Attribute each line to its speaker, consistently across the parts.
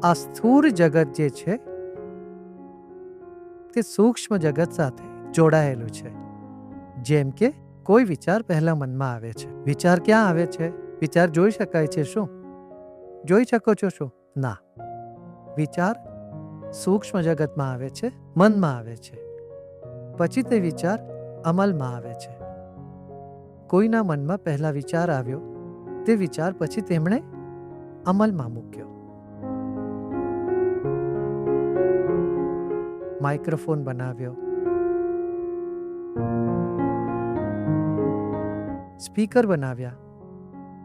Speaker 1: આ સ્થૂળ જગત જે છે તે સૂક્ષ્મ જગત સાથે જોડાયેલું છે. જેમ કે કોઈ વિચાર પહેલા મનમાં આવે છે. વિચાર ક્યાં આવે છે? વિચાર જોઈ શકાય છે શું? જોઈ શકો છો શું? ના. વિચાર સૂક્ષ્મ જગતમાં આવે છે, મનમાં આવે છે. પછી તે વિચાર અમલમાં આવે છે. કોઈના મનમાં પહેલા વિચાર આવ્યો, તે વિચાર પછી તેમણે અમલમાં મૂક્યો. માઇક્રોફોન બનાવ્યો, સ્પીકર બનાવ્યા,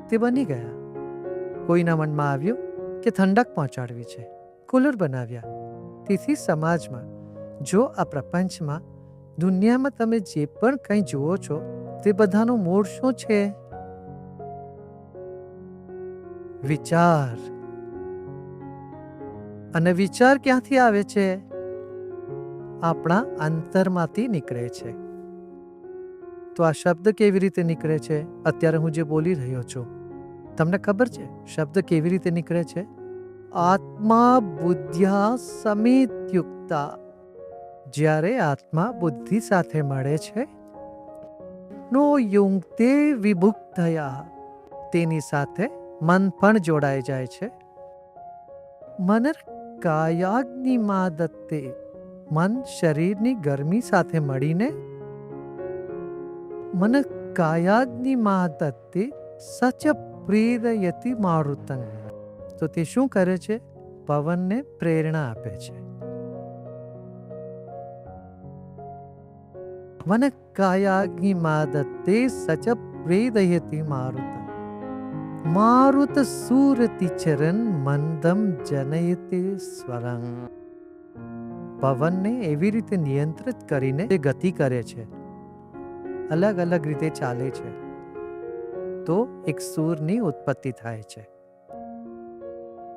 Speaker 1: તે બની ગયા. કોઈના મનમાં આવ્યું કે ઠંડક પહોંચાડવી છે, કુલર બનાવ્યા. તેથી સમાજમાં, જો આ પ્રપંચમાં, દુનિયામાં તમે જે પણ કંઈ જુઓ છો તે બધાનું મૂળ શું છે? વિચાર. અને વિચાર ક્યાંથી આવે છે? આપણા અંતરમાંથી નીકળે છે. તો આ શબ્દ કેવી રીતે નીકળે છે? અત્યારે હું જે બોલી રહ્યો છું, તમને ખબર છે શબ્દ કેવી રીતે નીકળે છે? આત્મા બુદ્ધ્યા સમિત્યુક્તા. જ્યારે આત્મા બુદ્ધિ સાથે મળે છે, નો યુંક્તે વિભુક્તયા, તેની સાથે મન પણ જોડાઈ જાય છે. મન કાયાગ્નિમાદત્તે, મન શરીરની ગરમી સાથે મળીને મન કાયાગ્નિમાદત્તે સચ પ્રેરયતિ મારુતં. તો તે શું કરે છે? પવનને પ્રેરણા આપે છે. મન કાયાગ્નિમાદત્તે સચ પ્રેરયતિ મારુતં. મારુત સુરતિચરન મંદમ જનયતે સ્વરં. પવનને એવી રીતે નિયંત્રિત કરીને તે ગતિ કરે છે, અલગ અલગ રીતે ચાલે છે, તો એક સૂરની ઉત્પત્તિ થાય છે.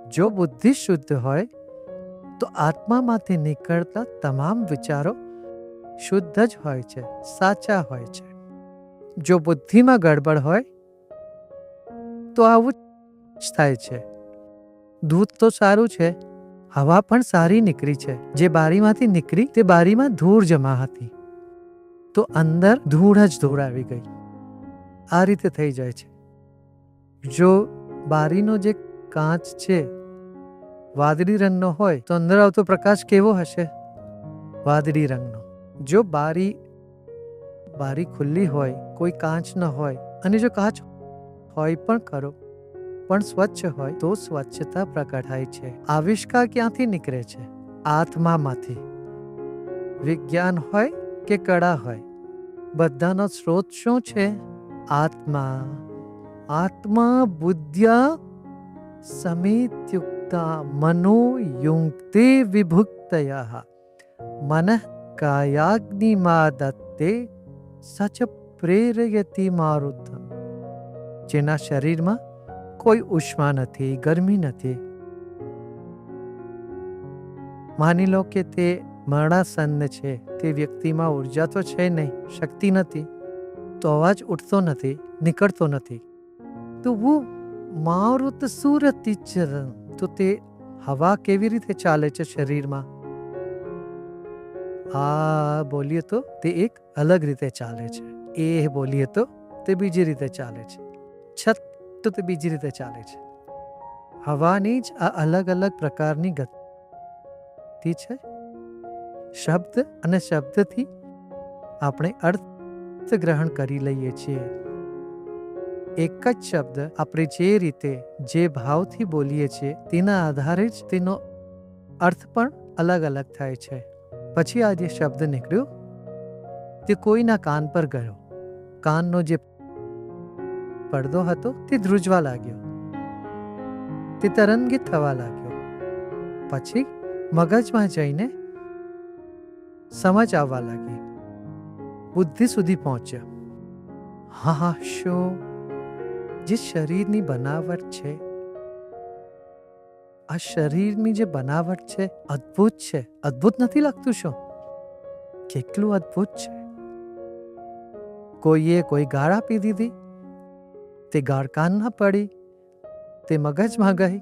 Speaker 1: જો બુદ્ધિ શુદ્ધ હોય તો આત્મામાંથી નીકળતા તમામ વિચારો શુદ્ધ જ હોય છે, સાચા હોય છે. જો બુદ્ધિમાં ગડબડ હોય તો આવું જ થાય છે. દૂધ તો સારું છે, હવા પણ સારી નીકળી છે. જે બારીમાંથી નીકળી તે બારીમાં ધૂળ જમા હતી, તો અંદર ધૂળ જ ધૂળ આવી ગઈ. આ રીતે થઈ જાય છે. જો બારીનો જે કાચ છે વાદળી રંગનો હોય તો અંદર આવતો પ્રકાશ કેવો હશે? વાદળી રંગનો. જો બારી ખુલ્લી હોય, કોઈ કાચ ન હોય, અને જો કાચ હોય પણ ખરો પણ સ્વચ્છ હોય, તો સ્વચ્છતા પ્રગટાય છે. આવિષ્કાર ક્યાંથી નીકળે છે? આત્મામાંથી. વિજ્ઞાન હોય કે કળા હોય, બધાનો સ્ત્રોત શું છે? આત્મા. આત્મા બુદ્ધ્યા સમિત્યુક્તા મનો યુંક્તે વિભુક્તયઃ મનઃ કાયાગ્નિમાદત્તે સચ પ્રેરયતિ મારુતં. જેના શરીરમાં કોઈ ઉષ્મા નથી, ગરમી નથી. માની લો કે તે મરણાસન્ન છે, તે વ્યક્તિમાં ઉર્જા તો છે નહીં, શક્તિ નથી, તો અવાજ ઉઠતો નથી, નીકળતો નથી. તો वो મારુત સુરતિચરન. તો તે હવા કેવી રીતે ચાલે છે શરીરમાં? આ બોલીએ તો તે એક અલગ રીતે ચાલે છે, એ બોલીએ તો તે બીજી રીતે ચાલે છે, છત તો તે બીજી રીતે ચાલે છે. હવાની જ આ અલગ અલગ પ્રકારની ગતિ છે. શબ્દ અને શબ્દથી આપણે અર્થ ગ્રહણ કરી લઈએ છીએ. એક જ શબ્દ આપણે જે રીતે, જે ભાવથી બોલીએ છીએ તેના આધારે જ તેનો અર્થ પણ અલગ અલગ થાય છે. પછી આ જે શબ્દ નીકળ્યો તે કોઈના કાન પર ગયો, કાનનો જે પડદો હતો તે ધ્રુજવા લાગ્યો, તે તરંગિત થવા લાગ્યો. પછી મગજમાં જઈને સમજ આવવા લાગી, બુદ્ધિ સુધી પહોંચ્યો. હા, શું જે શરીરની બનાવટ છે, આ શરીરની જે બનાવટ છે અદ્ભુત છે. અદ્ભુત નથી લાગતું શું? કેટલું અદ્ભુત છે. કોઈએ કોઈ ગાળ આપી દીધી, તે ગાળ કાનમાં પડી, તે મગજમાં ગઈ,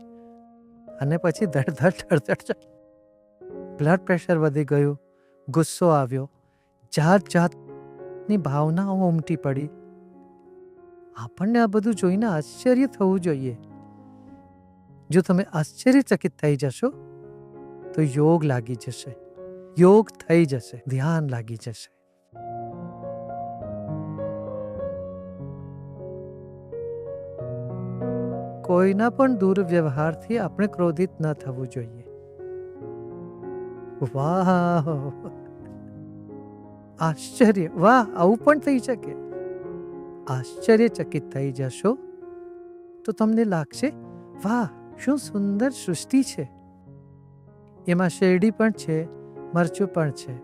Speaker 1: અને પછી ધડધડ બ્લડ પ્રેશર વધી ગયું, ગુસ્સો આવ્યો, જાત જાતની ભાવનાઓ ઉમટી પડી. આપણને આ બધું જોઈને આશ્ચર્ય થવું જોઈએ. જો તમે આશ્ચર્યચકિત થઈ જશો તો યોગ લાગી જશે, યોગ થઈ જશે, ધ્યાન લાગી જશે. કોઈના પણ દુર્વ્યવહારથી આપણે ક્રોધિત ન થવું જોઈએ. વાહ, આશ્ચર્ય, વાહ, આવું પણ થઈ શકે. આશ્ચર્યચકિત થઈ જશો તો તમને લાગશે, વાહ, શું સુંદર સૃષ્ટિ છે. એમાં શેરડી પણ છે, મરચું પણ છે,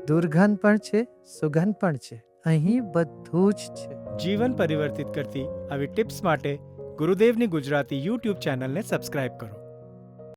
Speaker 1: દુર્ગંધ પણ છે, સુગંધ પણ છે. અહીં બધું જ છે.
Speaker 2: જીવન પરિવર્તિત કરતી આવી ટિપ્સ માટે ગુરુદેવની ગુજરાતી યુટ્યુબ ચેનલને સબસ્ક્રાઇબ કરો.